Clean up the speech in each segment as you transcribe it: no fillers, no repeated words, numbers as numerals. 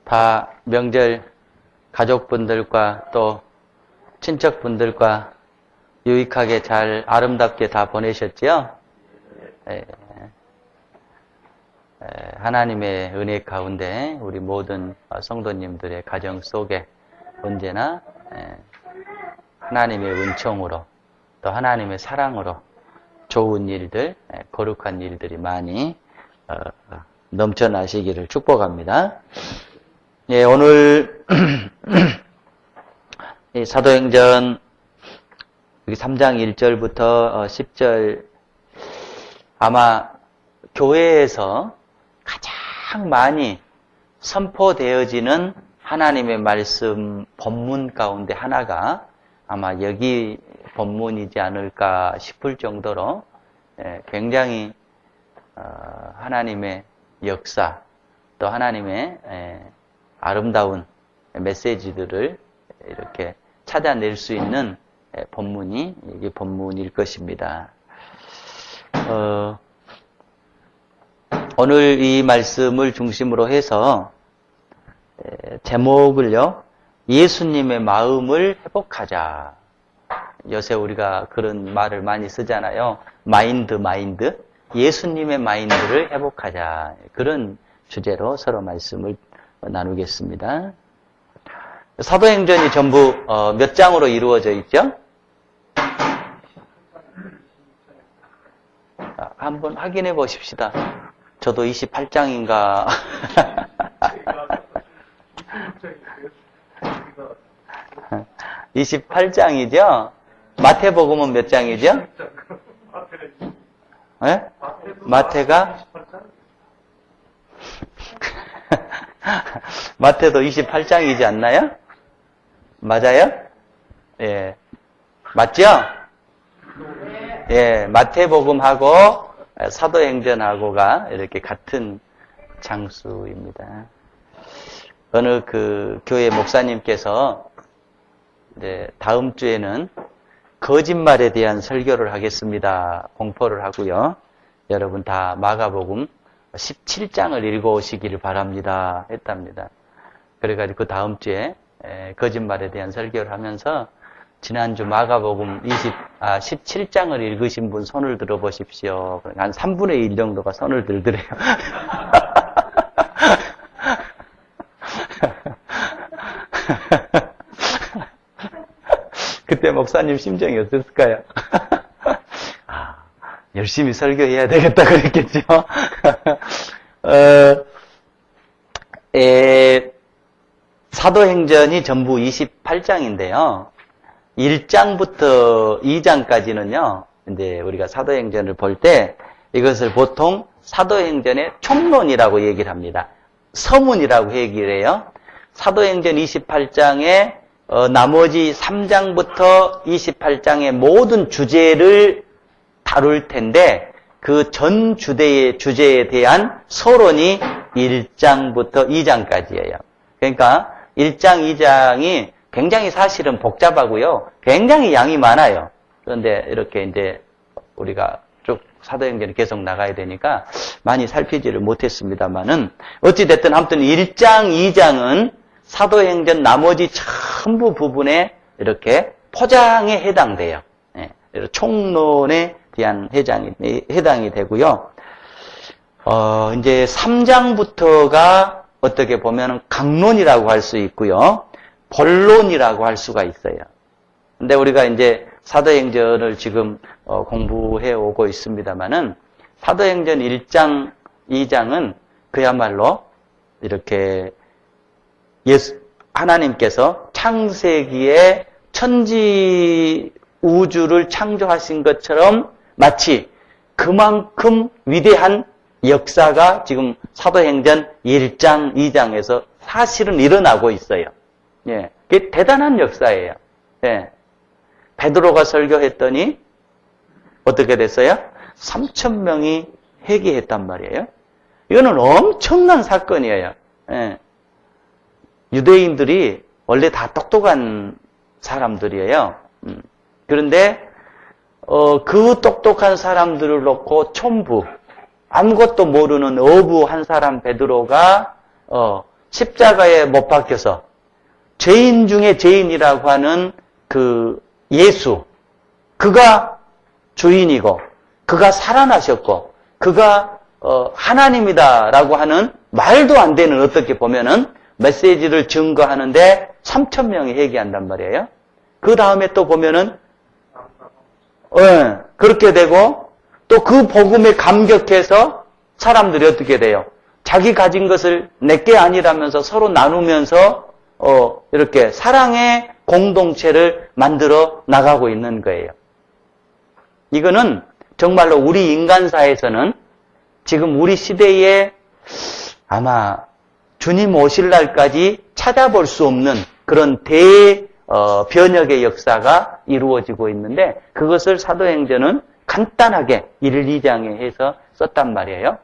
다 명절 가족분들과 또 친척분들과 유익하게 잘 아름답게 다 보내셨지요? 하나님의 은혜 가운데 우리 모든 성도님들의 가정 속에 언제나 하나님의 은총으로 또 하나님의 사랑으로 좋은 일들, 거룩한 일들이 많이 넘쳐나시기를 축복합니다. 예, 오늘 사도행전 3장 1절부터 10절 아마 교회에서 가장 많이 선포되어지는 하나님의 말씀 본문 가운데 하나가 아마 여기 본문이지 않을까 싶을 정도로 굉장히 하나님의 역사 또 하나님의 아름다운 메시지들을 이렇게 찾아낼 수 있는 본문이 이게 본문일 것입니다. 오늘 이 말씀을 중심으로 해서 제목을요, 예수님의 마음을 회복하자. 요새 우리가 그런 말을 많이 쓰잖아요. 마인드. 예수님의 마인드를 회복하자. 그런 주제로 서로 말씀을 나누겠습니다. 사도행전이 전부 몇 장으로 이루어져 있죠? 한번 확인해 보십시다. 저도 28장인가. 28장이죠? 마태복음은 몇 장이죠? 네? 마태가? 마태도 28장이지 않나요? 맞아요? 예. 맞죠? 예, 마태복음하고 사도행전하고가 이렇게 같은 장수입니다. 어느 그 교회 목사님께서 이제 다음 주에는 거짓말에 대한 설교를 하겠습니다. 공포를 하고요. 여러분 다 마가복음 17장을 읽어오시기를 바랍니다. 했답니다. 그래가지고 그 다음 주에 거짓말에 대한 설교를 하면서 지난주 마가복음 17장을 읽으신 분 손을 들어보십시오. 한 3분의 1 정도가 손을 들더래요. 그때 목사님 심정이 어땠을까요? 열심히 설교해야 되겠다 그랬겠죠. 사도행전이 전부 28장인데요. 1장부터 2장까지는요, 이제 우리가 사도행전을 볼 때 이것을 보통 사도행전의 총론이라고 얘기를 합니다. 서문이라고 얘기를 해요. 사도행전 28장에 나머지 3장부터 28장의 모든 주제를 다룰 텐데 그 전 주제에 대한 서론이 1장부터 2장까지예요. 그러니까 1장, 2장이 굉장히 사실은 복잡하고요. 굉장히 양이 많아요. 그런데 이렇게 이제 우리가 쭉 사도행전이 계속 나가야 되니까 많이 살피지를 못했습니다만은 어찌됐든 아무튼 1장, 2장은 사도행전 나머지 전부 부분에 이렇게 포장에 해당돼요. 예, 총론에 대한 해당이 되고요. 이제 3장부터가 어떻게 보면 강론이라고 할 수 있고요. 본론이라고 할 수가 있어요. 근데 우리가 이제 사도행전을 지금 공부해 오고 있습니다만은 사도행전 1장, 2장은 그야말로 이렇게 하나님께서 창세기에 천지 우주를 창조하신 것처럼 마치 그만큼 위대한 역사가 지금 사도행전 1장, 2장에서 사실은 일어나고 있어요. 예, 그게 대단한 역사예요. 예. 베드로가 설교했더니 어떻게 됐어요? 3,000명이 회개했단 말이에요. 이거는 엄청난 사건이에요. 예. 유대인들이 원래 다 똑똑한 사람들이에요. 그런데 그 똑똑한 사람들을 놓고 촌부, 아무것도 모르는 어부 한 사람 베드로가 십자가에 못 박혀서 죄인 중에 죄인이라고 하는 그 예수, 그가 주인이고 그가 살아나셨고 그가 하나님이다라고 하는 말도 안 되는, 어떻게 보면은 메시지를 증거하는데 3,000명이 회개한단 말이에요. 그 다음에 또 보면은 그렇게 되고 또 그 복음에 감격해서 사람들이 어떻게 돼요? 자기 가진 것을 내게 아니라면서 서로 나누면서 이렇게 사랑의 공동체를 만들어 나가고 있는 거예요. 이거는 정말로 우리 인간사에서는 지금 우리 시대에 아마 주님 오실 날까지 찾아볼 수 없는 그런 변혁의 역사가 이루어지고 있는데, 그것을 사도행전은 간단하게 1, 2장에 해서 썼단 말이에요.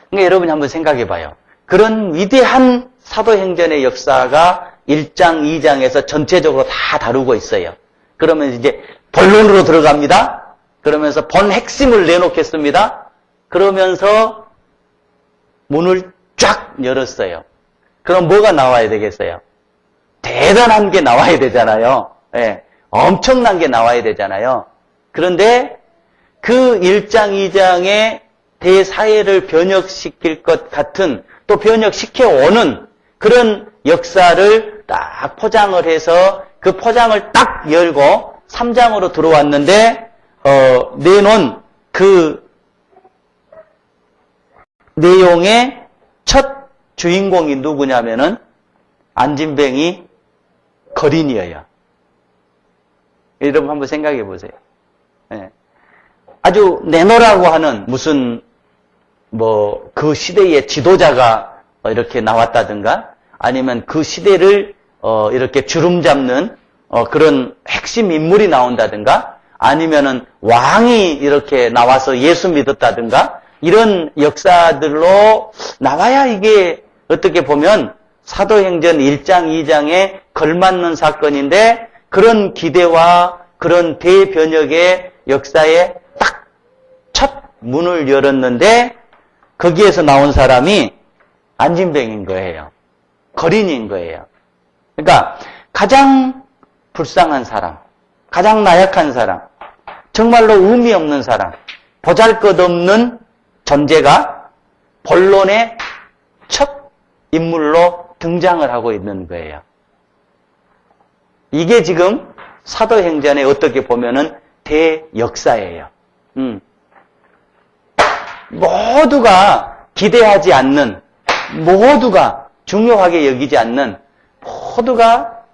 그러니까 여러분이 한번 생각해 봐요. 그런 위대한 사도행전의 역사가 1장, 2장에서 전체적으로 다 다루고 있어요. 그러면 이제 본론으로 들어갑니다. 그러면서 본 핵심을 내놓겠습니다. 그러면서 문을 쫙 열었어요. 그럼 뭐가 나와야 되겠어요? 대단한 게 나와야 되잖아요. 예, 엄청난 게 나와야 되잖아요. 그런데 그 1장, 2장의 대사회를 변혁시킬 것 같은, 또 변혁시켜오는 그런 역사를 딱 포장을 해서 그 포장을 딱 열고 3장으로 들어왔는데 내놓은 그 내용의 첫 주인공이 누구냐면은 안진뱅이 거린이에요. 여러분 한번 생각해 보세요. 예. 아주 내노라고 하는 무슨 그 시대의 지도자가 이렇게 나왔다든가, 아니면 그 시대를 이렇게 주름 잡는 그런 핵심 인물이 나온다든가, 아니면은 왕이 이렇게 나와서 예수 믿었다든가, 이런 역사들로 나와야 이게 어떻게 보면 사도행전 1장, 2장에 걸맞는 사건인데, 그런 기대와 그런 대변혁의 역사에 딱 첫 문을 열었는데, 거기에서 나온 사람이 안진뱅인 거예요. 거린인 거예요. 그러니까 가장 불쌍한 사람, 가장 나약한 사람, 정말로 의미 없는 사람, 보잘것없는 존재가 본론의 첫 인물로 등장을 하고 있는 거예요. 이게 지금 사도행전의 어떻게 보면은 대역사예요. 모두가 기대하지 않는, 모두가 중요하게 여기지 않는, 모두가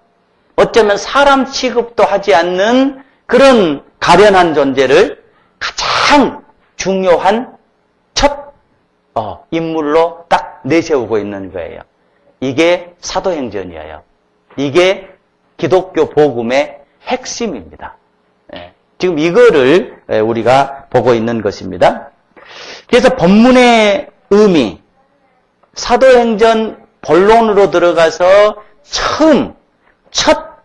어쩌면 사람 취급도 하지 않는 그런 가련한 존재를 가장 중요한 첫 인물로 딱 내세우고 있는 거예요. 이게 사도행전이에요. 이게 기독교 복음의 핵심입니다. 지금 이거를 우리가 보고 있는 것입니다. 그래서 본문의 의미, 사도행전 본론으로 들어가서 첫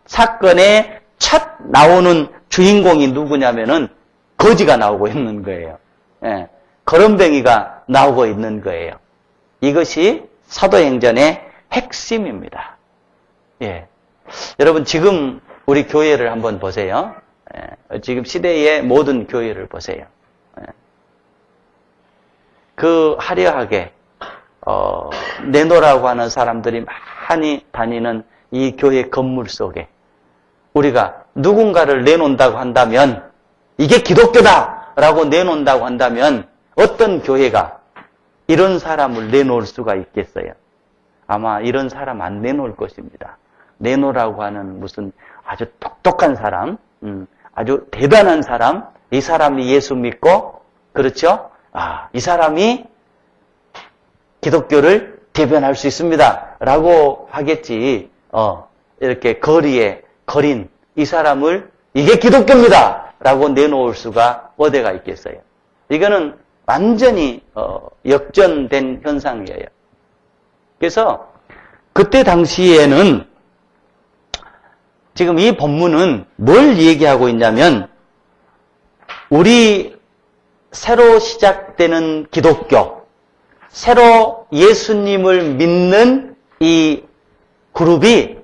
사건에 첫 나오는 주인공이 누구냐면은 거지가 나오고 있는 거예요. 거름뱅이가 나오고 있는 거예요. 이것이 사도행전의 핵심입니다. 예. 여러분 지금 우리 교회를 한번 보세요. 지금 시대의 모든 교회를 보세요. 그 화려하게 내노라고 하는 사람들이 많이 다니는 이 교회 건물 속에 우리가 누군가를 내놓는다고 한다면, 이게 기독교다라고 내놓는다고 한다면 어떤 교회가 이런 사람을 내놓을 수가 있겠어요? 아마 이런 사람 안 내놓을 것입니다. 내놓으라고 하는 무슨 아주 똑똑한 사람, 아주 대단한 사람, 이 사람이 예수 믿고, 그렇죠? 이 사람이 기독교를 대변할 수 있습니다. 라고 하겠지. 이렇게 거리에 거린 이 사람을 이게 기독교입니다. 라고 내놓을 수가 어디가 있겠어요? 이거는 완전히 역전된 현상이에요. 그래서 그때 당시에는 지금 이 본문은 뭘 얘기하고 있냐면, 우리 새로 시작되는 기독교, 새로 예수님을 믿는 이 그룹이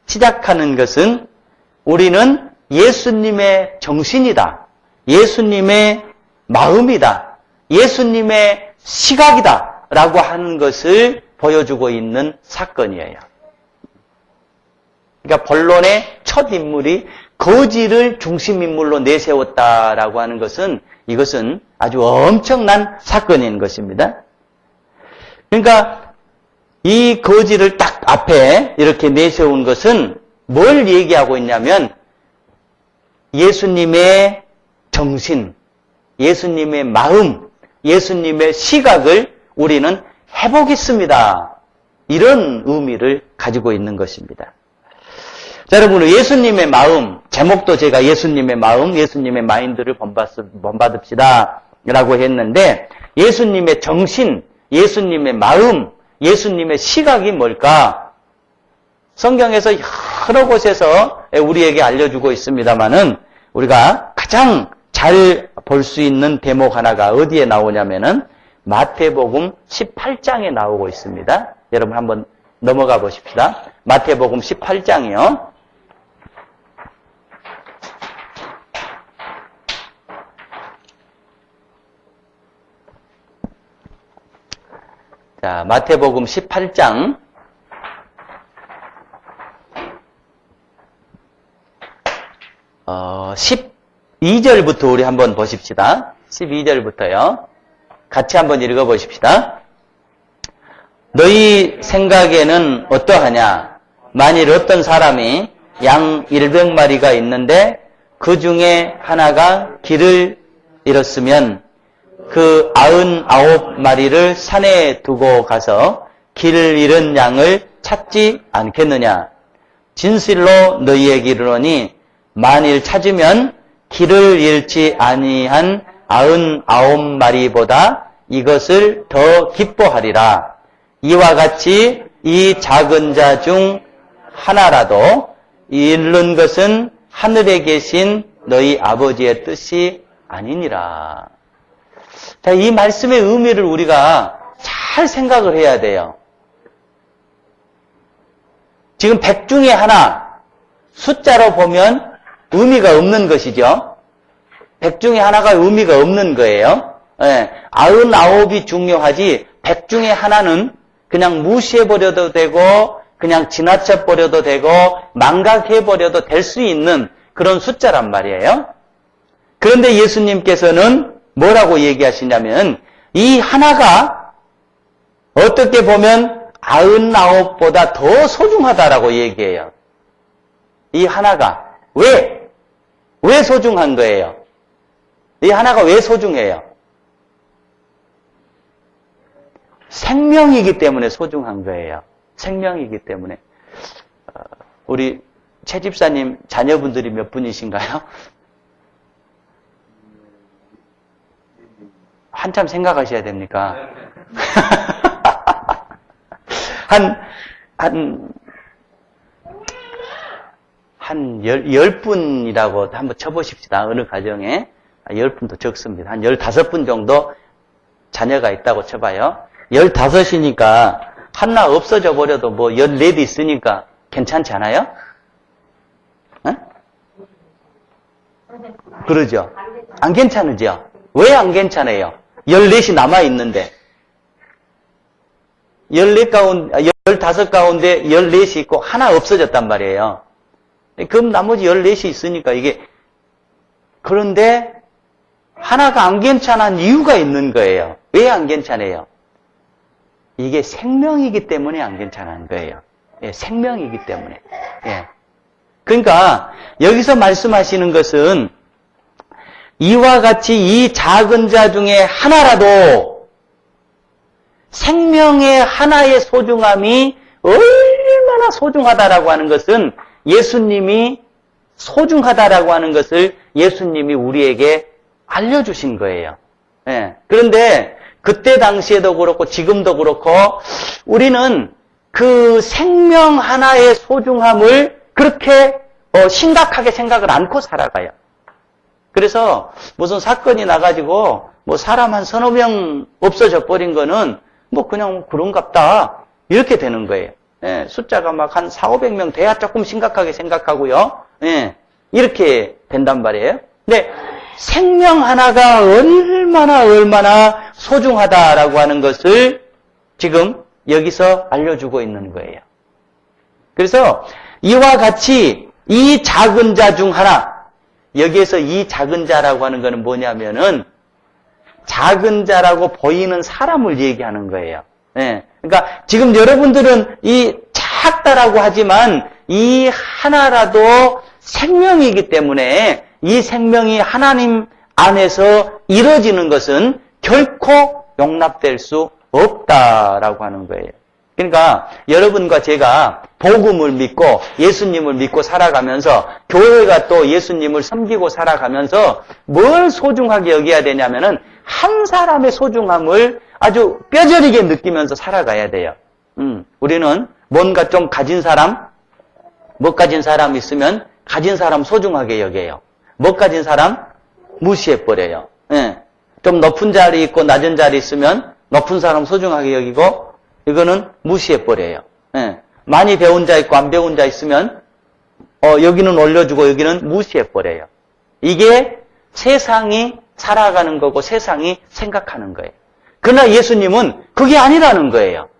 시작하는 것은 우리는 예수님의 정신이다. 예수님의 마음이다. 예수님의 시각이다. 라고 하는 것을 보여주고 있는 사건이에요. 그러니까 본론의 첫 인물이 거지를 중심인물로 내세웠다라고 하는 것은 이것은 아주 엄청난 사건인 것입니다. 그러니까 이 거지를 딱 앞에 이렇게 내세운 것은 뭘 얘기하고 있냐면 예수님의 정신, 예수님의 마음, 예수님의 시각을 우리는 해보겠습니다. 이런 의미를 가지고 있는 것입니다. 자, 여러분, 예수님의 마음, 제목도 제가 예수님의 마음, 예수님의 마인드를 본받읍시다 라고 했는데 예수님의 정신, 예수님의 마음, 예수님의 시각이 뭘까? 성경에서 여러 곳에서 우리에게 알려주고 있습니다만은 우리가 가장 잘 볼 수 있는 대목 하나가 어디에 나오냐면은 마태복음 18장에 나오고 있습니다. 여러분 한번 넘어가 보십시다. 마태복음 18장이요. 자, 마태복음 18장 12절부터 우리 한번 보십시다. 12절부터요. 같이 한번 읽어보십시다. 너희 생각에는 어떠하냐? 만일 어떤 사람이 양 100마리가 있는데 그 중에 하나가 길을 잃었으면 그 99마리를 산에 두고 가서 길을 잃은 양을 찾지 않겠느냐? 진실로 너희에게 이르노니 만일 찾으면 길을 잃지 아니한 99마리보다 이것을 더 기뻐하리라. 이와 같이 이 작은 자 중 하나라도 잃는 것은 하늘에 계신 너희 아버지의 뜻이 아니니라. 자, 이 말씀의 의미를 우리가 잘 생각을 해야 돼요. 지금 100 중에 하나, 숫자로 보면 의미가 없는 것이죠. 100 중에 하나가 의미가 없는 거예요. 99이 중요하지 100 중에 하나는 그냥 무시해버려도 되고 그냥 지나쳐버려도 되고 망각해버려도 될 수 있는 그런 숫자란 말이에요. 그런데 예수님께서는 뭐라고 얘기하시냐면 이 하나가 어떻게 보면 99보다 더 소중하다라고 얘기해요. 이 하나가 왜 소중한 거예요? 이 하나가 왜 소중해요? 생명이기 때문에 소중한 거예요. 생명이기 때문에. 우리 최 집사님 자녀분들이 몇 분이신가요? 한참 생각하셔야 됩니까? 한 10분이라고 한번 쳐보십시다. 어느 가정에. 10분도 적습니다. 한 15분 정도 자녀가 있다고 쳐봐요. 15이니까 하나 없어져 버려도 뭐 14도 있으니까 괜찮지 않아요? 어? 그러죠? 안 괜찮으죠? 왜 안 괜찮아요? 14이 남아있는데. 15 가운데 14이 있고 하나 없어졌단 말이에요. 그럼 나머지 14이 있으니까 이게, 그런데 하나가 안 괜찮은 이유가 있는 거예요. 왜 안 괜찮아요? 이게 생명이기 때문에 안 괜찮은 거예요. 예, 생명이기 때문에. 예. 그러니까 여기서 말씀하시는 것은 이와 같이 이 작은 자 중에 하나라도 생명의 하나의 소중함이 얼마나 소중하다라고 하는 것은 예수님이 소중하다라고 하는 것을 예수님이 우리에게 알려주신 거예요. 예. 그런데 그때 당시에도 그렇고 지금도 그렇고 우리는 그 생명 하나의 소중함을 그렇게 심각하게 생각을 않고 살아가요. 그래서 무슨 사건이 나가지고 뭐 사람 한 서너 명 없어져 버린 거는 뭐 그냥 그런갑다. 이렇게 되는 거예요. 예, 숫자가 막 한 400~500명 돼야 조금 심각하게 생각하고요. 예, 이렇게 된단 말이에요. 근데 생명 하나가 얼마나 소중하다라고 하는 것을 지금 여기서 알려주고 있는 거예요. 그래서 이와 같이 이 작은 자 중 하나, 여기에서 이 작은 자라고 하는 것은 뭐냐면은 작은 자라고 보이는 사람을 얘기하는 거예요. 예. 그러니까 지금 여러분들은 이 작다라고 하지만 이 하나라도 생명이기 때문에 이 생명이 하나님 안에서 이루어지는 것은 결코 용납될 수 없다라고 하는 거예요. 그러니까 여러분과 제가 복음을 믿고 예수님을 믿고 살아가면서 교회가 또 예수님을 섬기고 살아가면서 뭘 소중하게 여겨야 되냐면은 한 사람의 소중함을 아주 뼈저리게 느끼면서 살아가야 돼요. 우리는 뭔가 좀 가진 사람, 못 가진 사람 있으면 가진 사람 소중하게 여겨요. 못 가진 사람 무시해버려요. 예. 좀 높은 자리 있고 낮은 자리 있으면 높은 사람 소중하게 여기고 이거는 무시해버려요. 예. 많이 배운 자 있고 안 배운 자 있으면 여기는 올려주고 여기는 무시해버려요. 이게 세상이 살아가는 거고 세상이 생각하는 거예요. 그러나 예수님은 그게 아니라는 거예요.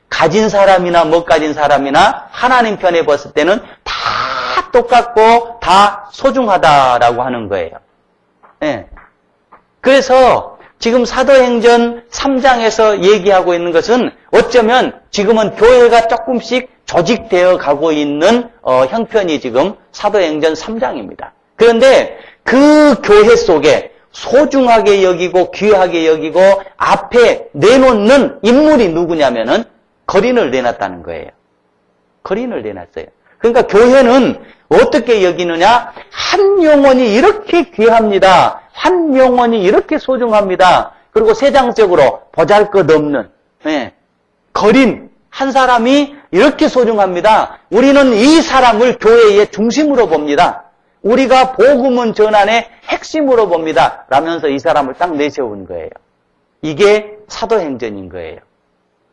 가진 사람이나 못 가진 사람이나 하나님 편에 봤을 때는 다 똑같고 다 소중하다라고 하는 거예요. 예. 그래서 지금 사도행전 3장에서 얘기하고 있는 것은 어쩌면 지금은 교회가 조금씩 조직되어 가고 있는 형편이 지금 사도행전 3장입니다. 그런데 그 교회 속에 소중하게 여기고 귀하게 여기고 앞에 내놓는 인물이 누구냐면은 거린을 내놨다는 거예요. 거린을 내놨어요. 그러니까 교회는 어떻게 여기느냐? 한 영혼이 이렇게 귀합니다. 한 영혼이 이렇게 소중합니다. 그리고 세상적으로 보잘것없는 거린 한 사람이 이렇게 소중합니다. 우리는 이 사람을 교회의 중심으로 봅니다. 우리가 복음은 전환의 핵심으로 봅니다. 라면서 이 사람을 딱 내세운 거예요. 이게 사도행전인 거예요.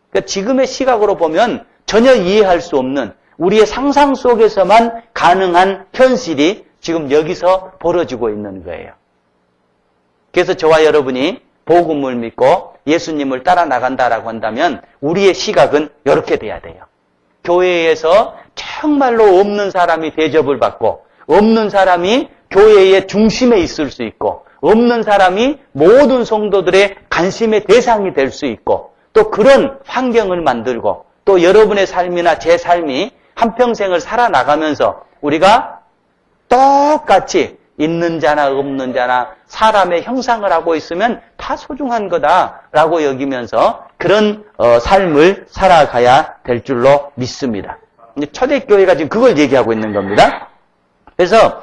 그러니까 지금의 시각으로 보면 전혀 이해할 수 없는 우리의 상상 속에서만 가능한 현실이 지금 여기서 벌어지고 있는 거예요. 그래서 저와 여러분이 복음을 믿고 예수님을 따라 나간다라고 한다면 우리의 시각은 이렇게 돼야 돼요. 교회에서 정말로 없는 사람이 대접을 받고 없는 사람이 교회의 중심에 있을 수 있고 없는 사람이 모든 성도들의 관심의 대상이 될 수 있고 또 그런 환경을 만들고 또 여러분의 삶이나 제 삶이 한평생을 살아나가면서 우리가 똑같이 있는 자나 없는 자나 사람의 형상을 하고 있으면 다 소중한 거다라고 여기면서 그런 삶을 살아가야 될 줄로 믿습니다. 초대교회가 지금 그걸 얘기하고 있는 겁니다. 그래서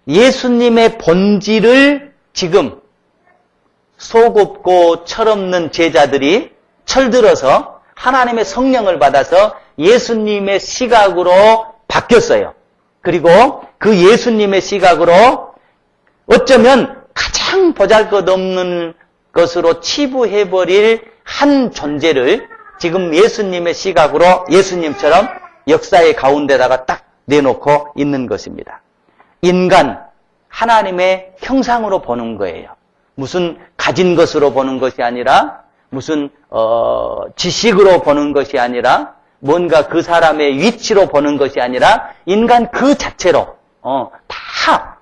예수님의 본질을 지금 속없고 철없는 제자들이 철들어서 하나님의 성령을 받아서 예수님의 시각으로 바뀌었어요. 그리고 그 예수님의 시각으로 어쩌면 가장 보잘것없는 것으로 치부해버릴 한 존재를 지금 예수님의 시각으로 예수님처럼 역사의 가운데다가 딱 내놓고 있는 것입니다. 인간, 하나님의 형상으로 보는 거예요. 무슨 가진 것으로 보는 것이 아니라 무슨 지식으로 보는 것이 아니라 뭔가 그 사람의 위치로 보는 것이 아니라 인간 그 자체로 다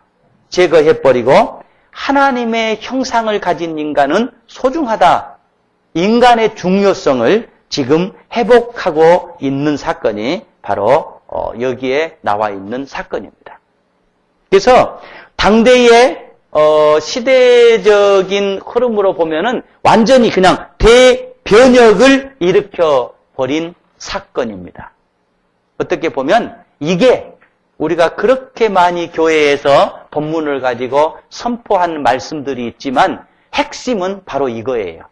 제거해버리고 하나님의 형상을 가진 인간은 소중하다. 인간의 중요성을 지금 회복하고 있는 사건이 바로 여기에 나와 있는 사건입니다. 그래서 당대의 시대적인 흐름으로 보면은 완전히 그냥 대변혁을 일으켜버린 사건입니다. 어떻게 보면 이게 우리가 그렇게 많이 교회에서 본문을 가지고 선포한 말씀들이 있지만 핵심은 바로 이거예요.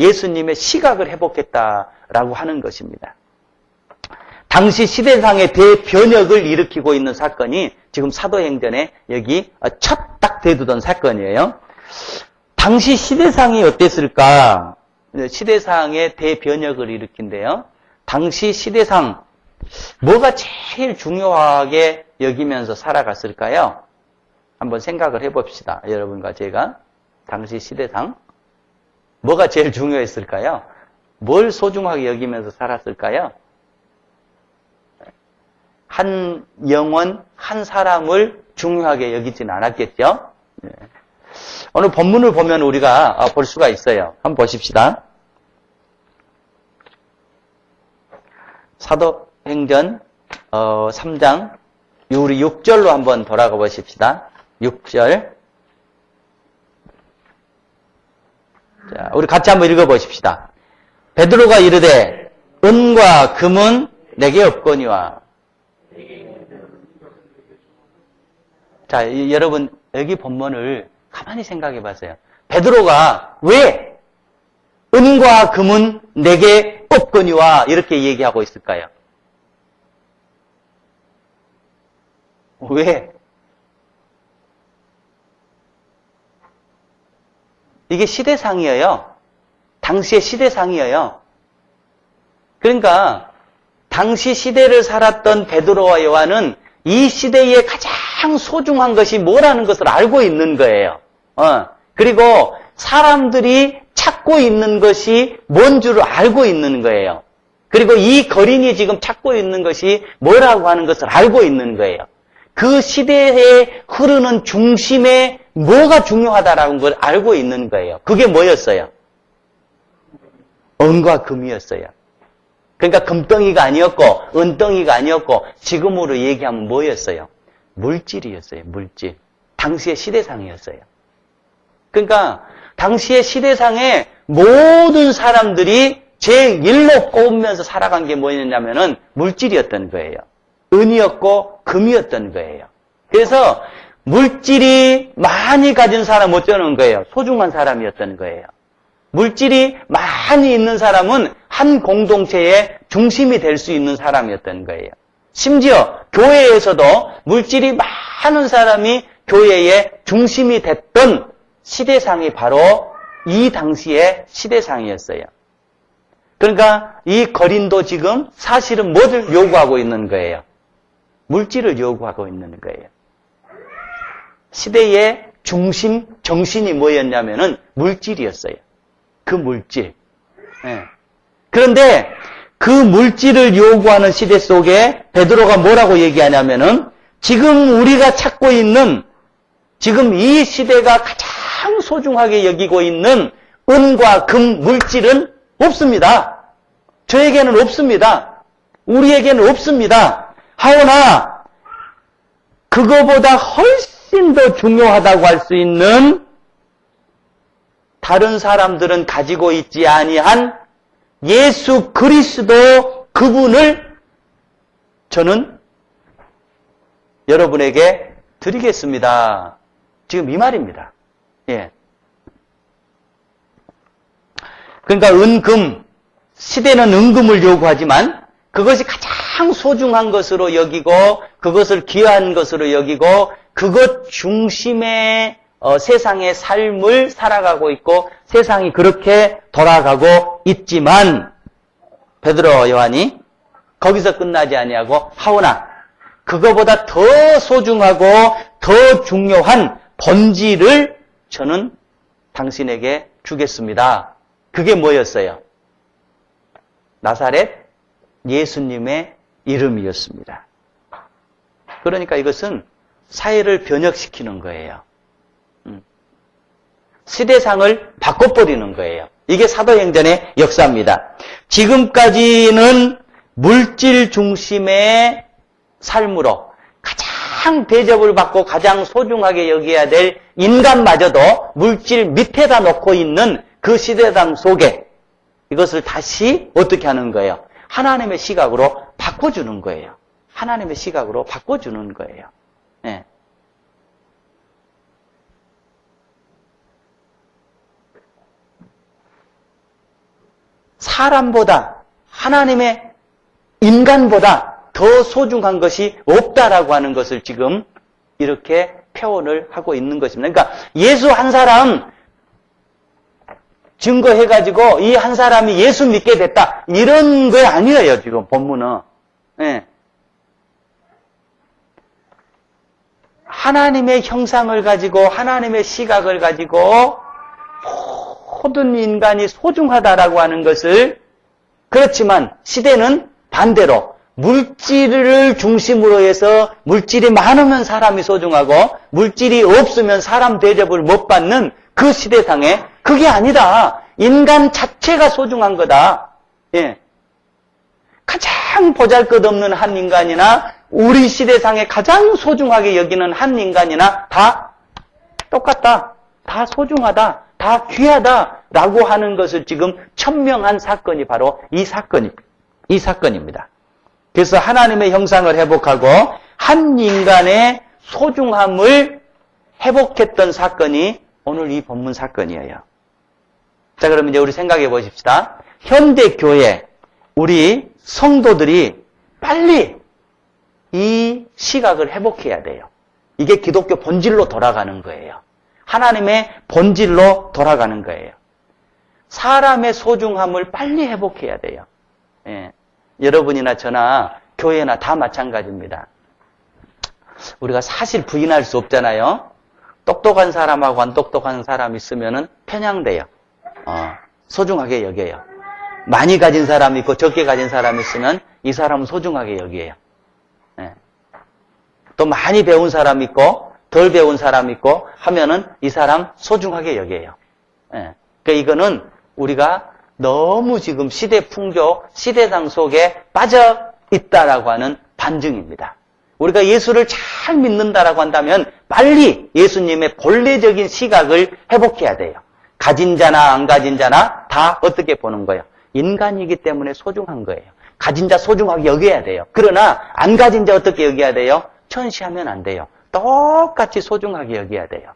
예수님의 시각을 회복했다라고 하는 것입니다. 당시 시대상의 대변혁을 일으키고 있는 사건이 지금 사도행전에 여기 첫 딱 대두던 사건이에요. 당시 시대상이 어땠을까? 시대상의 대변혁을 일으킨대요. 당시 시대상 뭐가 제일 중요하게 여기면서 살아갔을까요? 한번 생각을 해봅시다. 여러분과 제가 당시 시대상 뭐가 제일 중요했을까요? 뭘 소중하게 여기면서 살았을까요? 한 영혼, 한 사람을 중요하게 여기진 않았겠죠? 오늘 본문을 보면 우리가 볼 수가 있어요. 한번 보십시다. 사도행전 3장 우리 6절로 한번 돌아가 보십시다. 6절. 자, 우리 같이 한번 읽어 보십시다. 베드로가 이르되 은과 금은 내게 없거니와. 자, 여러분 여기 본문을 가만히 생각해 보세요. 베드로가 왜 은과 금은 내게 없거니와 이렇게 얘기하고 있을까요? 왜? 이게 시대상이에요. 당시의 시대상이에요. 그러니까 당시 시대를 살았던 베드로와 요한은 이 시대에 가장 소중한 것이 뭐라는 것을 알고 있는 거예요. 그리고 사람들이 찾고 있는 것이 뭔 줄 알고 있는 거예요. 그리고 이 거린이 지금 찾고 있는 것이 뭐라고 하는 것을 알고 있는 거예요. 그 시대에 흐르는 중심에 뭐가 중요하다라는 걸 알고 있는 거예요. 그게 뭐였어요? 은과 금이었어요. 그러니까 금덩이가 아니었고 은덩이가 아니었고 지금으로 얘기하면 뭐였어요? 물질이었어요. 물질. 당시의 시대상이었어요. 그러니까 당시의 시대상에 모든 사람들이 제1로 꼽으면서 살아간 게 뭐였냐면은 물질이었던 거예요. 은이었고 금이었던 거예요. 그래서 물질이 많이 가진 사람 어쩌는 거예요? 소중한 사람이었던 거예요. 물질이 많이 있는 사람은 한 공동체의 중심이 될 수 있는 사람이었던 거예요. 심지어 교회에서도 물질이 많은 사람이 교회의 중심이 됐던 시대상이 바로 이 당시의 시대상이었어요. 그러니까 이 거린도 지금 사실은 뭐를 요구하고 있는 거예요? 물질을 요구하고 있는 거예요. 시대의 중심, 정신이 뭐였냐면은 물질이었어요. 그 물질. 네. 그런데 그 물질을 요구하는 시대 속에 베드로가 뭐라고 얘기하냐면은 지금 우리가 찾고 있는 지금 이 시대가 가장 소중하게 여기고 있는 은과 금 물질은 없습니다. 저에게는 없습니다. 우리에게는 없습니다. 하오나 그거보다 훨씬 더 중요하다고 할 수 있는 다른 사람들은 가지고 있지 아니한 예수 그리스도 그분을 저는 여러분에게 드리겠습니다. 지금 이 말입니다. 예. 그러니까 은금, 시대는 은금을 요구하지만 그것이 가장 소중한 것으로 여기고 그것을 귀한 것으로 여기고 그것 중심의 세상의 삶을 살아가고 있고 세상이 그렇게 돌아가고 있지만 베드로 요한이 거기서 끝나지 아니하고 하오나 그거보다 더 소중하고 더 중요한 본질을 저는 당신에게 주겠습니다. 그게 뭐였어요? 나사렛 예수님의 이름이었습니다. 그러니까 이것은 사회를 변혁시키는 거예요. 시대상을 바꿔버리는 거예요. 이게 사도행전의 역사입니다. 지금까지는 물질 중심의 삶으로 가장 대접을 받고 가장 소중하게 여겨야 될 인간마저도 물질 밑에다 놓고 있는 그 시대상 속에 이것을 다시 어떻게 하는 거예요? 하나님의 시각으로 바꿔주는 거예요. 하나님의 시각으로 바꿔주는 거예요. 네. 사람보다 하나님의 인간보다 더 소중한 것이 없다라고 하는 것을 지금 이렇게 표현을 하고 있는 것입니다. 그러니까 예수 한 사람 증거해가지고 이 한 사람이 예수 믿게 됐다. 이런 거 아니에요, 지금 본문은. 예. 하나님의 형상을 가지고 하나님의 시각을 가지고 모든 인간이 소중하다라고 하는 것을, 그렇지만 시대는 반대로 물질을 중심으로 해서 물질이 많으면 사람이 소중하고 물질이 없으면 사람 대접을 못 받는 그 시대상에 그게 아니다. 인간 자체가 소중한 거다. 예. 가장 보잘것없는 한 인간이나 우리 시대상에 가장 소중하게 여기는 한 인간이나 다 똑같다. 다 소중하다. 다 귀하다라고 하는 것을 지금 천명한 사건이 바로 이 사건입니다. 그래서 하나님의 형상을 회복하고 한 인간의 소중함을 회복했던 사건이 오늘 이 본문 사건이에요. 자, 그럼 이제 우리 생각해 보십시다. 현대 교회, 우리 성도들이 빨리 이 시각을 회복해야 돼요. 이게 기독교 본질로 돌아가는 거예요. 하나님의 본질로 돌아가는 거예요. 사람의 소중함을 빨리 회복해야 돼요. 예. 여러분이나 저나 교회나 다 마찬가지입니다. 우리가 사실 부인할 수 없잖아요. 똑똑한 사람하고 안 똑똑한 사람 있으면은 편향돼요. 소중하게 여겨요. 많이 가진 사람 있고 적게 가진 사람 있으면 이 사람은 소중하게 여겨요. 예. 또 많이 배운 사람 있고 덜 배운 사람 있고 하면은 이 사람 소중하게 여겨요. 예. 그러니까 이거는 우리가 너무 지금 시대 풍조, 시대상 속에 빠져 있다라고 하는 반증입니다. 우리가 예수를 잘 믿는다라고 한다면 빨리 예수님의 본래적인 시각을 회복해야 돼요. 가진 자나 안 가진 자나 다 어떻게 보는 거예요? 인간이기 때문에 소중한 거예요. 가진 자 소중하게 여겨야 돼요. 그러나 안 가진 자 어떻게 여겨야 돼요? 천시하면 안 돼요. 똑같이 소중하게 여겨야 돼요.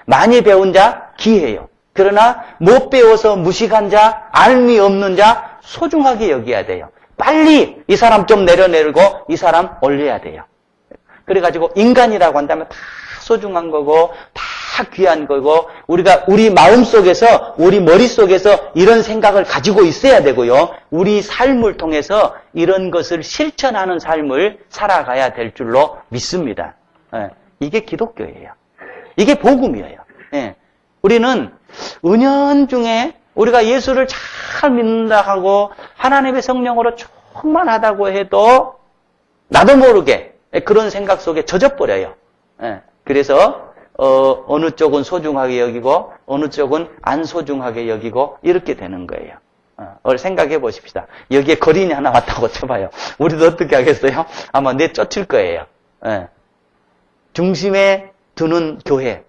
많이 배운 자 귀해요. 그러나 못 배워서 무식한 자, 알미 없는 자 소중하게 여겨야 돼요. 빨리 이 사람 좀 내려내리고 이 사람 올려야 돼요. 그래가지고 인간이라고 한다면 다 소중한 거고 다 귀한 거고 우리가 우리 마음속에서 우리 머릿속에서 이런 생각을 가지고 있어야 되고요. 우리 삶을 통해서 이런 것을 실천하는 삶을 살아가야 될 줄로 믿습니다. 이게 기독교예요. 이게 복음이에요. 우리는 은연중에 우리가 예수를 잘 믿는다 하고 하나님의 성령으로 충만하다고 해도 나도 모르게 그런 생각 속에 젖어버려요. 그래서 어느 쪽은 소중하게 여기고 어느 쪽은 안 소중하게 여기고 이렇게 되는 거예요. 생각해 보십시다. 여기에 거린이 하나 왔다고 쳐봐요. 우리도 어떻게 하겠어요? 아마 내쫓을 거예요. 중심에 두는 교회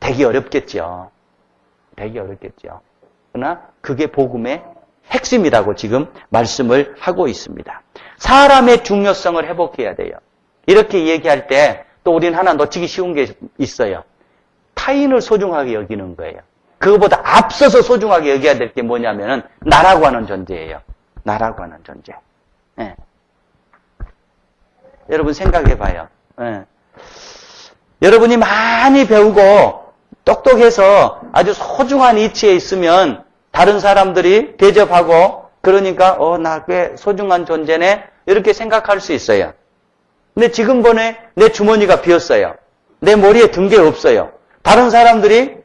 되기 어렵겠죠. 되기 어렵겠죠. 그러나 그게 복음의 핵심이라고 지금 말씀을 하고 있습니다. 사람의 중요성을 회복해야 돼요. 이렇게 얘기할 때 또 우리는 하나 놓치기 쉬운 게 있어요. 타인을 소중하게 여기는 거예요. 그거보다 앞서서 소중하게 여겨야 될 게 뭐냐면은 나라고 하는 존재예요. 나라고 하는 존재. 여러분 생각해 봐요. 여러분이 많이 배우고 똑똑해서 아주 소중한 위치에 있으면 다른 사람들이 대접하고 그러니까 나 꽤 소중한 존재네 이렇게 생각할 수 있어요. 근데 지금 보내 내 주머니가 비었어요. 내 머리에 든 게 없어요. 다른 사람들이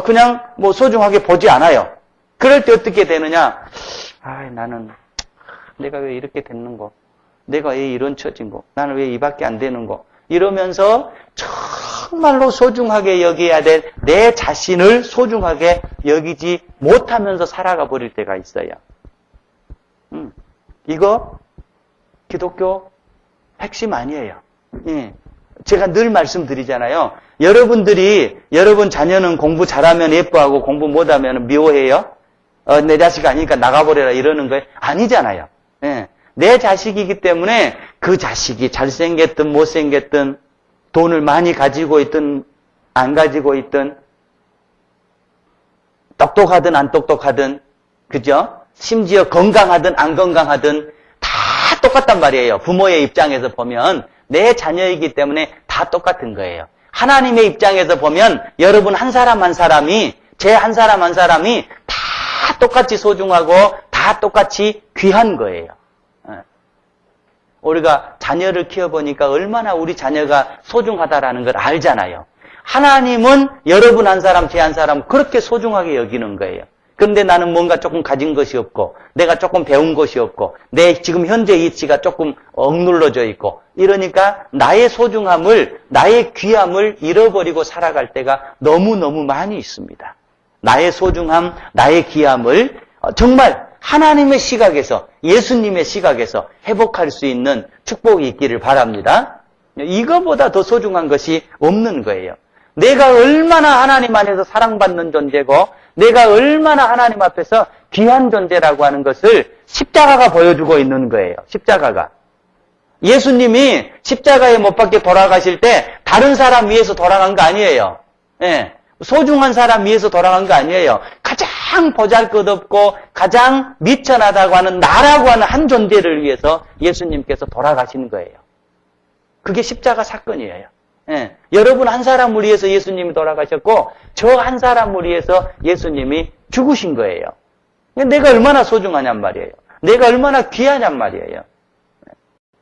그냥 뭐 소중하게 보지 않아요. 그럴 때 어떻게 되느냐? 나는 내가 왜 이렇게 됐는 거? 내가 왜 이런 처진 거? 나는 왜 이밖에 안 되는 거? 이러면서 정말로 소중하게 여겨야 될 내 자신을 소중하게 여기지 못하면서 살아가 버릴 때가 있어요. 이거 기독교 핵심 아니에요. 제가 늘 말씀드리잖아요. 여러분 자녀는 공부 잘하면 예뻐하고 공부 못하면 미워해요? 내 자식 아니니까 나가버려라 이러는 거예요? 아니잖아요. 내 자식이기 때문에 그 자식이 잘생겼든 못생겼든 돈을 많이 가지고 있든 안 가지고 있든 똑똑하든 안 똑똑하든 그죠? 심지어 건강하든 안 건강하든 다 똑같단 말이에요. 부모의 입장에서 보면 내 자녀이기 때문에 다 똑같은 거예요. 하나님의 입장에서 보면 여러분 한 사람 한 사람이 제 한 사람 한 사람이 다 똑같이 소중하고 다 똑같이 귀한 거예요. 우리가 자녀를 키워보니까 얼마나 우리 자녀가 소중하다라는 걸 알잖아요. 하나님은 여러분 한 사람, 제 한 사람 그렇게 소중하게 여기는 거예요. 그런데 나는 뭔가 조금 가진 것이 없고 내가 조금 배운 것이 없고 내 지금 현재 이치가 조금 억눌러져 있고 이러니까 나의 소중함을, 나의 귀함을 잃어버리고 살아갈 때가 너무너무 많이 있습니다. 나의 소중함, 나의 귀함을 정말 하나님의 시각에서, 예수님의 시각에서 회복할 수 있는 축복이 있기를 바랍니다. 이거보다 더 소중한 것이 없는 거예요. 내가 얼마나 하나님 안에서 사랑받는 존재고 내가 얼마나 하나님 앞에서 귀한 존재라고 하는 것을 십자가가 보여주고 있는 거예요. 십자가가. 예수님이 십자가에 못 박혀 돌아가실 때 다른 사람 위해서 돌아간 거 아니에요. 예. 소중한 사람 위해서 돌아간 거 아니에요. 가장 보잘것없고 가장 미천하다고 하는 나라고 하는 한 존재를 위해서 예수님께서 돌아가신 거예요. 그게 십자가 사건이에요. 예. 여러분 한 사람을 위해서 예수님이 돌아가셨고 저 한 사람을 위해서 예수님이 죽으신 거예요. 내가 얼마나 소중하냔 말이에요. 내가 얼마나 귀하냔 말이에요.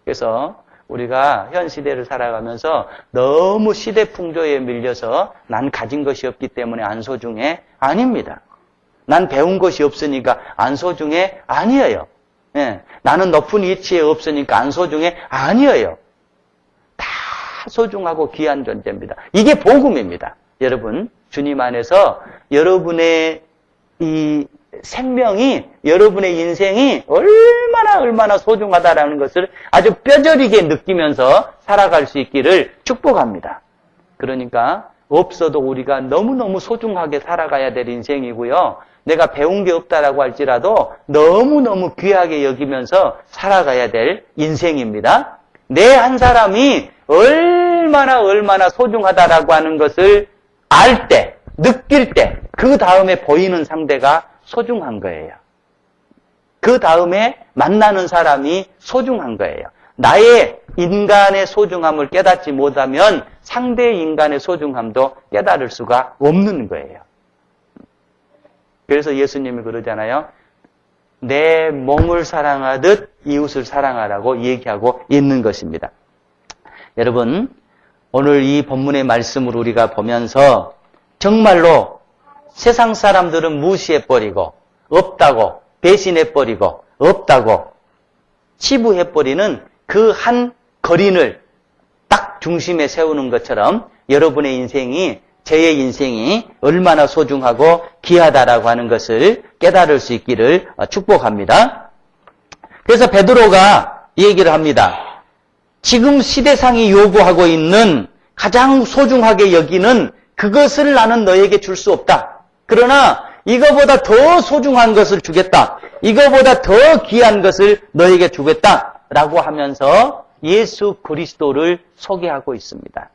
그래서 우리가 현 시대를 살아가면서 너무 시대 풍조에 밀려서 난 가진 것이 없기 때문에 안 소중해? 아닙니다. 난 배운 것이 없으니까 안 소중해? 아니에요. 예. 나는 높은 위치에 없으니까 안 소중해? 아니에요. 다 소중하고 귀한 존재입니다. 이게 복음입니다. 여러분, 주님 안에서 여러분의 이 생명이, 여러분의 인생이 얼마나 소중하다라는 것을 아주 뼈저리게 느끼면서 살아갈 수 있기를 축복합니다. 그러니까 없어도 우리가 너무너무 소중하게 살아가야 될 인생이고요. 내가 배운 게 없다라고 할지라도 너무너무 귀하게 여기면서 살아가야 될 인생입니다. 내 한 사람이 얼마나 소중하다라고 하는 것을 알 때, 느낄 때, 그 다음에 보이는 상대가 소중한 거예요. 그 다음에 만나는 사람이 소중한 거예요. 나의 인간의 소중함을 깨닫지 못하면 상대의 인간의 소중함도 깨달을 수가 없는 거예요. 그래서 예수님이 그러잖아요. 내 몸을 사랑하듯 이웃을 사랑하라고 얘기하고 있는 것입니다. 여러분, 오늘 이 본문의 말씀을 우리가 보면서 정말로 세상 사람들은 무시해버리고 없다고 배신해버리고 없다고 치부해버리는 그 한 거린을 딱 중심에 세우는 것처럼 여러분의 인생이, 제 인생이 얼마나 소중하고 귀하다라고 하는 것을 깨달을 수 있기를 축복합니다. 그래서 베드로가 얘기를 합니다. 지금 시대상이 요구하고 있는 가장 소중하게 여기는 그것을 나는 너에게 줄 수 없다. 그러나 이거보다 더 소중한 것을 주겠다. 이거보다 더 귀한 것을 너에게 주겠다라고 하면서 예수 그리스도를 소개하고 있습니다.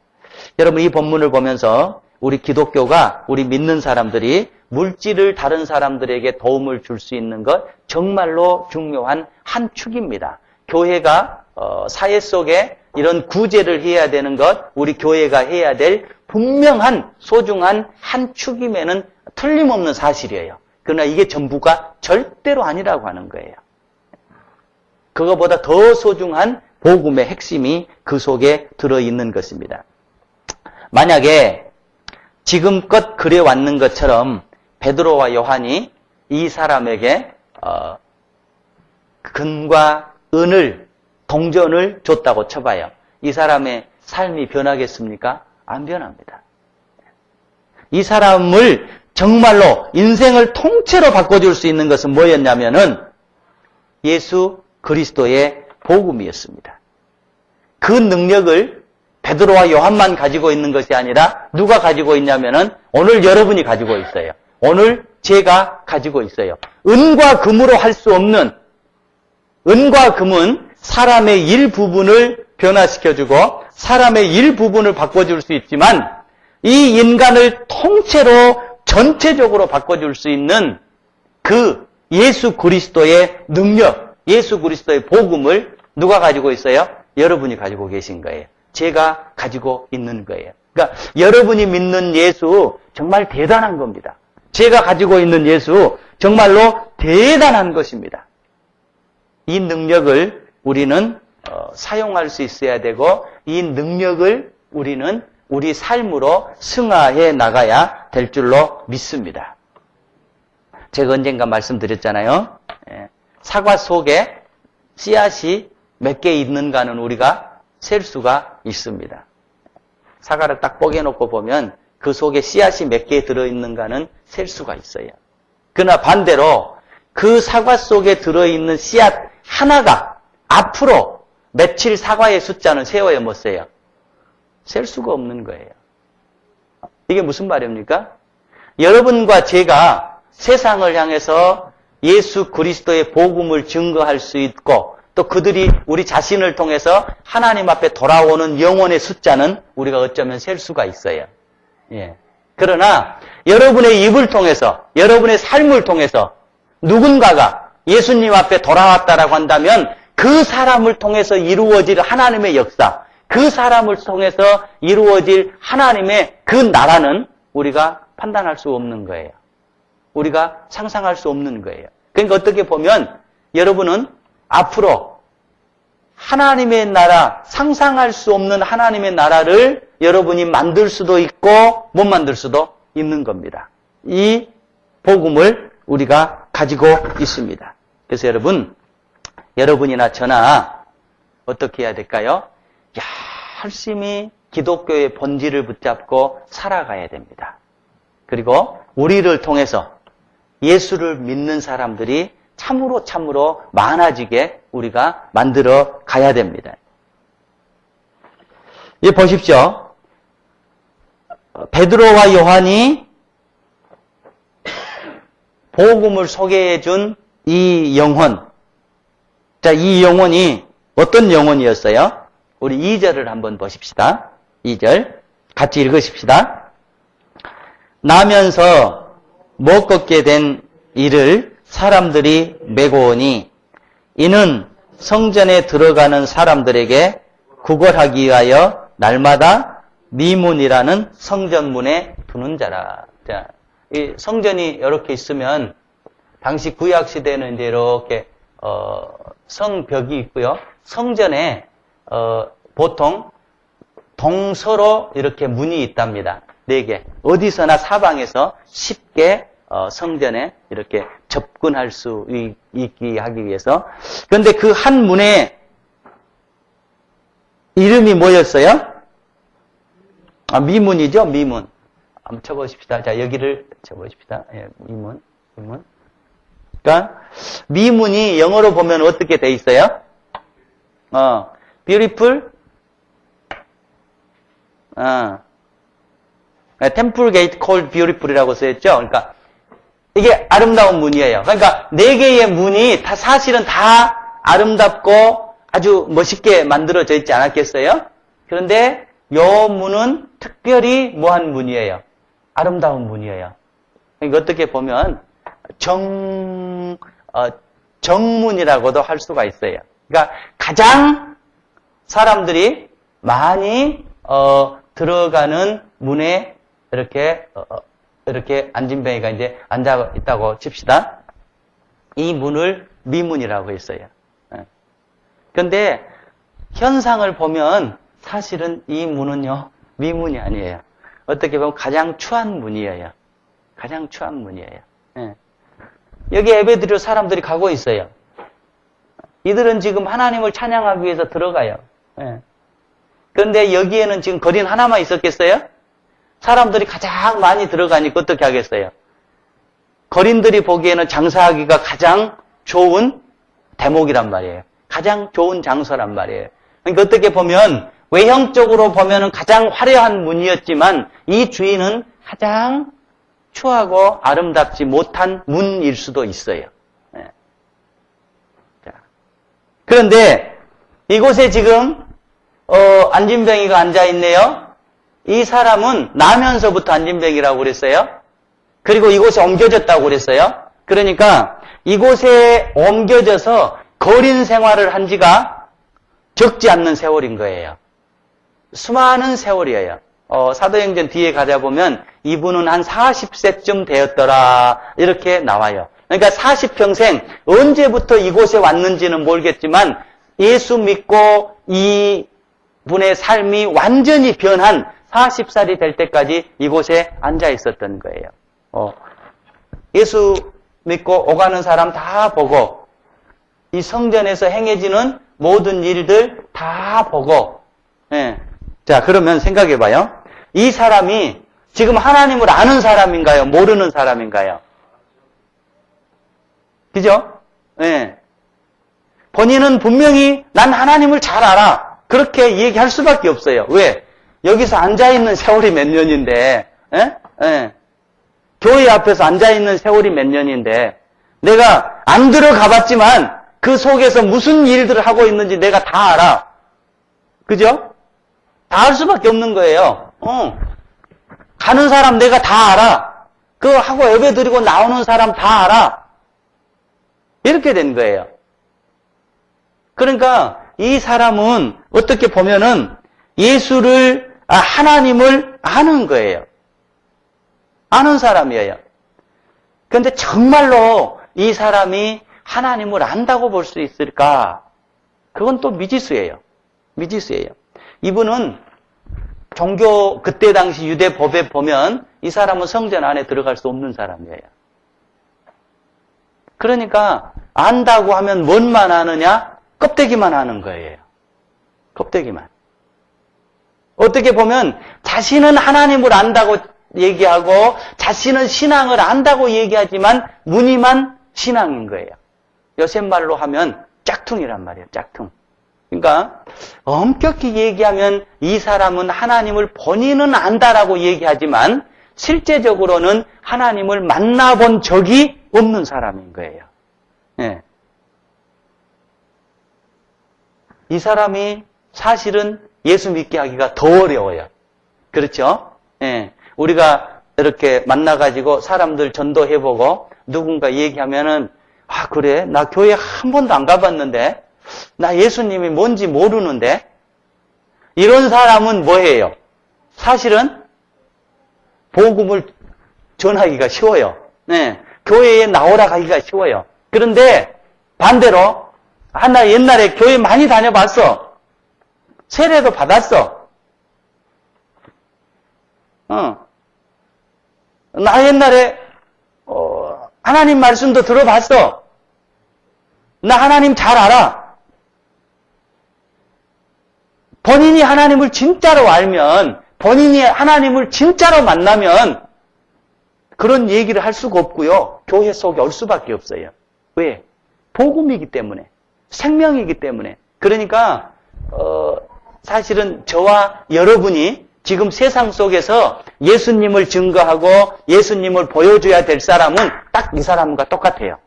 여러분, 이 본문을 보면서 우리 기독교가, 우리 믿는 사람들이 물질을 다른 사람들에게 도움을 줄 수 있는 것 정말로 중요한 한 축입니다. 교회가 사회 속에 이런 구제를 해야 되는 것, 우리 교회가 해야 될 분명한 소중한 한 축임에는 틀림없는 사실이에요. 그러나 이게 전부가 절대로 아니라고 하는 거예요. 그거보다 더 소중한 복음의 핵심이 그 속에 들어있는 것입니다. 만약에 지금껏 그래왔는 것처럼 베드로와 요한이 이 사람에게 금과 은을, 동전을 줬다고 쳐봐요. 이 사람의 삶이 변하겠습니까? 안 변합니다. 이 사람을 정말로 인생을 통째로 바꿔줄 수 있는 것은 뭐였냐면은 예수 그리스도의 복음이었습니다. 그 능력을 베드로와 요한만 가지고 있는 것이 아니라 누가 가지고 있냐면은 오늘 여러분이 가지고 있어요. 오늘 제가 가지고 있어요. 은과 금으로 할 수 없는, 은과 금은 사람의 일부분을 변화시켜주고 사람의 일부분을 바꿔줄 수 있지만 이 인간을 통째로 전체적으로 바꿔줄 수 있는 그 예수 그리스도의 능력, 예수 그리스도의 복음을 누가 가지고 있어요? 여러분이 가지고 계신 거예요. 제가 가지고 있는 거예요. 그러니까 여러분이 믿는 예수 정말 대단한 겁니다. 제가 가지고 있는 예수 정말로 대단한 것입니다. 이 능력을 우리는 사용할 수 있어야 되고 이 능력을 우리는 우리 삶으로 승화해 나가야 될 줄로 믿습니다. 제가 언젠가 말씀드렸잖아요. 사과 속에 씨앗이 몇 개 있는가는 우리가 셀 수가 있습니다. 사과를 딱 뽀개놓고 보면 그 속에 씨앗이 몇 개 들어있는가는 셀 수가 있어요. 그러나 반대로 그 사과 속에 들어있는 씨앗 하나가 앞으로 며칠 사과의 숫자는 세워야 못 세요. 셀 수가 없는 거예요. 이게 무슨 말입니까? 여러분과 제가 세상을 향해서 예수 그리스도의 복음을 증거할 수 있고 또 그들이 우리 자신을 통해서 하나님 앞에 돌아오는 영혼의 숫자는 우리가 어쩌면 셀 수가 있어요. 예. 그러나 여러분의 입을 통해서 여러분의 삶을 통해서 누군가가 예수님 앞에 돌아왔다라고 한다면 그 사람을 통해서 이루어질 하나님의 역사, 그 사람을 통해서 이루어질 하나님의 그 나라는 우리가 판단할 수 없는 거예요. 우리가 상상할 수 없는 거예요. 그러니까 어떻게 보면 여러분은 앞으로 하나님의 나라, 상상할 수 없는 하나님의 나라를 여러분이 만들 수도 있고 못 만들 수도 있는 겁니다. 이 복음을 우리가 가지고 있습니다. 그래서 여러분이나 저나 어떻게 해야 될까요? 열심히 기독교의 본질을 붙잡고 살아가야 됩니다. 그리고 우리를 통해서 예수를 믿는 사람들이 참으로 많아지게 우리가 만들어 가야 됩니다. 여기 보십시오. 베드로와 요한이 복음을 소개해 준 이 영혼. 자, 이 영혼이 어떤 영혼이었어요? 우리 2절을 한번 보십시다. 2절. 같이 읽으십시다. 나면서 못 걷게 된 이를 사람들이 메고 오니 이는 성전에 들어가는 사람들에게 구걸하기 위하여 날마다 미문이라는 성전문에 두는 자라. 자, 이 성전이 이렇게 있으면 당시 구약 시대는 이제 이렇게 성벽이 있고요. 성전에 보통 동서로 이렇게 문이 있답니다. 4개. 어디서나 사방에서 쉽게 성전에 이렇게 접근할 수 있게 하기 위해서. 그런데 그 한 문의 이름이 뭐였어요? 미문이죠, 미문. 한번 쳐보십시다. 자, 여기를 쳐보십시다. 예, 미문. 그러니까 미문이 영어로 보면 어떻게 돼 있어요? beautiful. 템플 게이트 콜 beautiful이라고 써있죠. 그러니까 이게 아름다운 문이에요. 그러니까 4개의 문이 사실은 다 아름답고 아주 멋있게 만들어져 있지 않았겠어요? 그런데 요 문은 특별히 뭐한 문이에요? 아름다운 문이에요. 그러니까 어떻게 보면 정문이라고도 할 수가 있어요. 그러니까 가장 사람들이 많이 들어가는 문에 이렇게 안진뱅이가 이제 앉아 있다고 칩시다. 이 문을 미문이라고 했어요. 그런데 현상을 보면 사실은 이 문은요, 미문이 아니에요. 어떻게 보면 가장 추한 문이에요. 가장 추한 문이에요. 여기 예배드릴 사람들이 가고 있어요. 이들은 지금 하나님을 찬양하기 위해서 들어가요. 그런데 여기에는 지금 거린 하나만 있었겠어요? 사람들이 가장 많이 들어가니까 어떻게 하겠어요? 거린들이 보기에는 장사하기가 가장 좋은 대목이란 말이에요. 가장 좋은 장소란 말이에요. 그러니까 어떻게 보면 외형적으로 보면은 가장 화려한 문이었지만 이 주인은 가장 추하고 아름답지 못한 문일 수도 있어요. 자. 그런데 이곳에 지금 안진뱅이가 앉아 있네요. 이 사람은 나면서부터 안진뱅이라고 그랬어요. 그리고 이곳에 옮겨졌다고 그랬어요. 그러니까 이곳에 옮겨져서 거린 생활을 한 지가 적지 않는 세월인 거예요. 수많은 세월이에요. 사도행전 뒤에 가다 보면 이분은 한 40세쯤 되었더라 이렇게 나와요. 그러니까 40평생 언제부터 이곳에 왔는지는 모르겠지만 예수 믿고 이 분의 삶이 완전히 변한 40살이 될 때까지 이곳에 앉아 있었던 거예요. 예수 믿고 오가는 사람 다 보고 이 성전에서 행해지는 모든 일들 다 보고 자, 그러면 생각해 봐요. 이 사람이 지금 하나님을 아는 사람인가요? 모르는 사람인가요? 그죠? 본인은 분명히 난 하나님을 잘 알아. 그렇게 얘기할 수밖에 없어요. 왜? 여기서 앉아있는 세월이 몇 년인데, 교회 앞에서 앉아있는 세월이 몇 년인데, 내가 안 들어가 봤지만 그 속에서 무슨 일들을 하고 있는지 내가 다 알아. 그죠? 다 알 수밖에 없는 거예요. 가는 사람 내가 다 알아. 그거 하고 예배 드리고 나오는 사람 다 알아. 이렇게 된 거예요. 그러니까 이 사람은 어떻게 보면은 예수를, 하나님을 아는 거예요. 아는 사람이에요. 그런데 정말로 이 사람이 하나님을 안다고 볼 수 있을까? 그건 또 미지수예요. 미지수예요. 이분은 종교, 그때 당시 유대 법에 보면 이 사람은 성전 안에 들어갈 수 없는 사람이에요. 그러니까 안다고 하면 뭔만 아느냐? 껍데기만 아는 거예요. 껍데기만. 어떻게 보면 자신은 하나님을 안다고 얘기하고 자신은 신앙을 안다고 얘기하지만 무늬만 신앙인 거예요. 요새 말로 하면 짝퉁이란 말이에요. 짝퉁. 그러니까 엄격히 얘기하면 이 사람은 하나님을 본인은 안다라고 얘기하지만 실제적으로는 하나님을 만나본 적이 없는 사람인 거예요. 이 사람이 사실은 예수 믿게 하기가 더 어려워요. 그렇죠? 우리가 이렇게 만나가지고 사람들 전도해보고 누군가 얘기하면은, 그래? 나 교회 한 번도 안 가봤는데? 나 예수님이 뭔지 모르는데? 이런 사람은 뭐예요? 사실은 복음을 전하기가 쉬워요. 교회에 나오라 가기가 쉬워요. 그런데 반대로, 나 옛날에 교회 많이 다녀봤어. 세례도 받았어. 나 옛날에 하나님 말씀도 들어봤어. 나 하나님 잘 알아. 본인이 하나님을 진짜로 알면, 본인이 하나님을 진짜로 만나면 그런 얘기를 할 수가 없고요. 교회 속에 올 수밖에 없어요. 왜? 복음이기 때문에. 생명이기 때문에. 그러니까 사실은 저와 여러분이 지금 세상 속에서 예수님을 증거하고 예수님을 보여줘야 될 사람은 딱 이 사람과 똑같아요.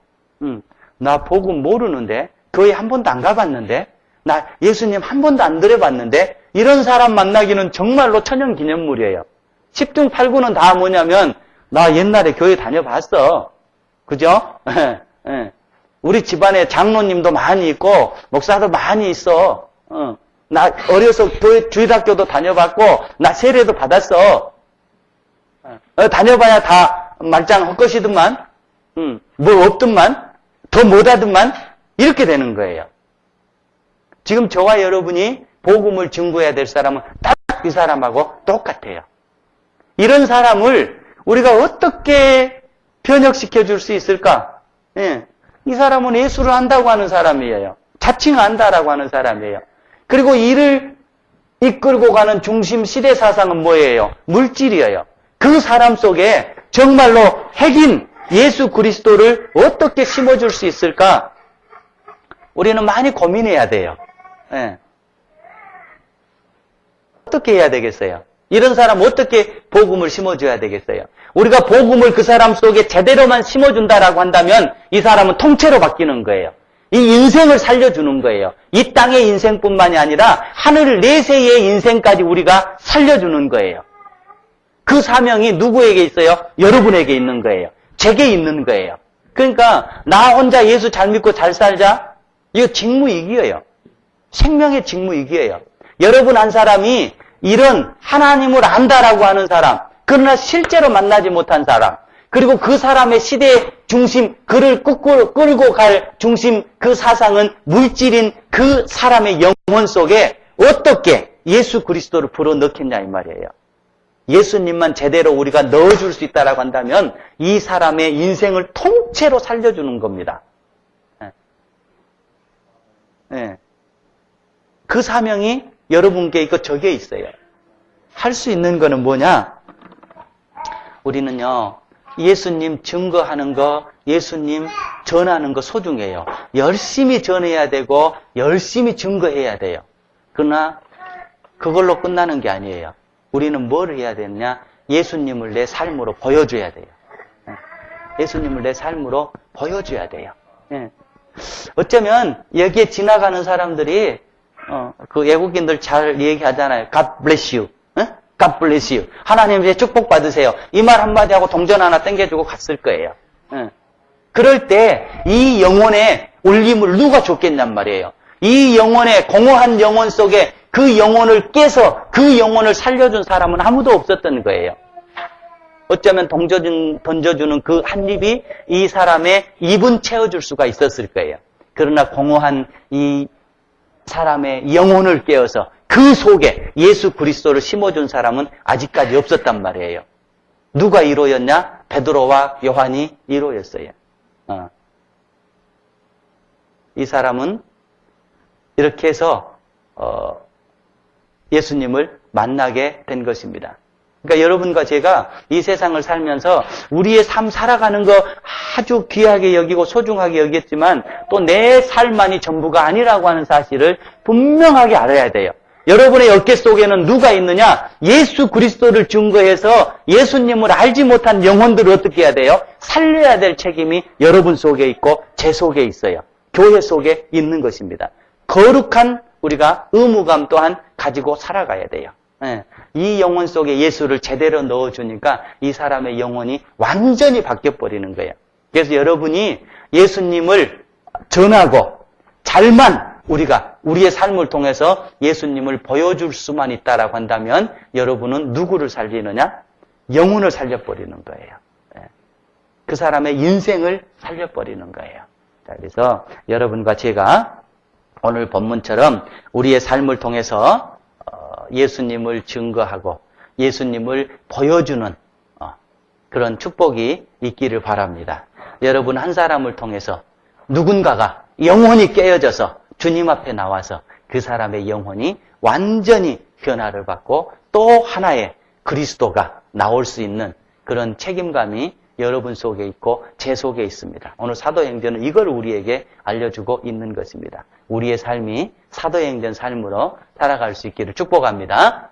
나 복음 모르는데, 교회 한 번도 안 가봤는데, 나 예수님 한 번도 안 들어봤는데, 이런 사람 만나기는 정말로 천연기념물이에요. 10중 8구는 다 뭐냐면, 나 옛날에 교회 다녀봤어. 그죠? 우리 집안에 장로님도 많이 있고 목사도 많이 있어. 나 어려서 교회 주일학교도 다녀봤고 나 세례도 받았어. 다녀봐야 다 말짱 헛것이더만, 뭐 없더만, 더 못하더만, 이렇게 되는 거예요. 지금 저와 여러분이 복음을 증거해야 될 사람은 딱 이 사람하고 똑같아요. 이런 사람을 우리가 어떻게 변혁시켜 줄 수 있을까? 이 사람은 예수를 안다고 하는 사람이에요. 자칭 안다라고 하는 사람이에요. 그리고 이를 이끌고 가는 중심 시대 사상은 뭐예요? 물질이에요. 그 사람 속에 정말로 핵인 예수 그리스도를 어떻게 심어줄 수 있을까? 우리는 많이 고민해야 돼요. 어떻게 해야 되겠어요? 이런 사람 어떻게 복음을 심어줘야 되겠어요? 우리가 복음을 그 사람 속에 제대로만 심어준다라고 한다면 이 사람은 통째로 바뀌는 거예요. 이 인생을 살려주는 거예요. 이 땅의 인생뿐만이 아니라 하늘 내세의 인생까지 우리가 살려주는 거예요. 그 사명이 누구에게 있어요? 여러분에게 있는 거예요. 제게 있는 거예요. 그러니까 나 혼자 예수 잘 믿고 잘 살자? 이거 직무이기예요. 생명의 직무이기예요. 여러분 한 사람이 이런 하나님을 안다라고 하는 사람, 그러나 실제로 만나지 못한 사람, 그리고 그 사람의 시대의 중심, 그를 끌고 갈 중심, 그 사상은 물질인 그 사람의 영혼 속에 어떻게 예수 그리스도를 불어넣겠냐 이 말이에요. 예수님만 제대로 우리가 넣어줄 수 있다라고 한다면 이 사람의 인생을 통째로 살려주는 겁니다. 네. 그 사명이 여러분께 이거 적혀 있어요. 할 수 있는 거는 뭐냐? 우리는요, 예수님 증거하는 거, 예수님 전하는 거 소중해요. 열심히 전해야 되고, 열심히 증거해야 돼요. 그러나, 그걸로 끝나는 게 아니에요. 우리는 뭘 해야 되느냐? 예수님을 내 삶으로 보여줘야 돼요. 예수님을 내 삶으로 보여줘야 돼요. 어쩌면, 여기에 지나가는 사람들이, 그 외국인들 잘 얘기하잖아요. God bless you. God bless you. 하나님의 축복 받으세요. 이 말 한마디 하고 동전 하나 땡겨주고 갔을 거예요. 그럴 때 이 영혼의 울림을 누가 줬겠냔 말이에요. 이 영혼의 공허한 영혼 속에 그 영혼을 깨서 그 영혼을 살려준 사람은 아무도 없었던 거예요. 어쩌면 던져주는 그 한 입이 이 사람의 입은 채워줄 수가 있었을 거예요. 그러나 공허한 이 사람의 영혼을 깨어서 그 속에 예수 그리스도를 심어준 사람은 아직까지 없었단 말이에요. 누가 1호였냐? 베드로와 요한이 1호였어요. 이 사람은 이렇게 해서 예수님을 만나게 된 것입니다. 그러니까 여러분과 제가 이 세상을 살면서 우리의 삶 살아가는 거 아주 귀하게 여기고 소중하게 여겼지만 또 내 삶만이 전부가 아니라고 하는 사실을 분명하게 알아야 돼요. 여러분의 어깨 속에는 누가 있느냐? 예수 그리스도를 증거해서 예수님을 알지 못한 영혼들을 어떻게 해야 돼요? 살려야 될 책임이 여러분 속에 있고 제 속에 있어요. 교회 속에 있는 것입니다. 거룩한 우리가 의무감 또한 가지고 살아가야 돼요. 이 영혼 속에 예수를 제대로 넣어주니까 이 사람의 영혼이 완전히 바뀌어버리는 거예요. 그래서 여러분이 예수님을 전하고 잘만 우리가 우리의 삶을 통해서 예수님을 보여줄 수만 있다라고 한다면 여러분은 누구를 살리느냐? 영혼을 살려버리는 거예요. 그 사람의 인생을 살려버리는 거예요. 자, 그래서 여러분과 제가 오늘 본문처럼 우리의 삶을 통해서 예수님을 증거하고 예수님을 보여주는 그런 축복이 있기를 바랍니다. 여러분 한 사람을 통해서 누군가가 영혼이 깨어져서 주님 앞에 나와서 그 사람의 영혼이 완전히 변화를 받고 또 하나의 그리스도가 나올 수 있는 그런 책임감이 여러분 속에 있고 제 속에 있습니다. 오늘 사도행전은 이걸 우리에게 알려주고 있는 것입니다. 우리의 삶이 사도행전 삶으로 살아갈 수 있기를 축복합니다.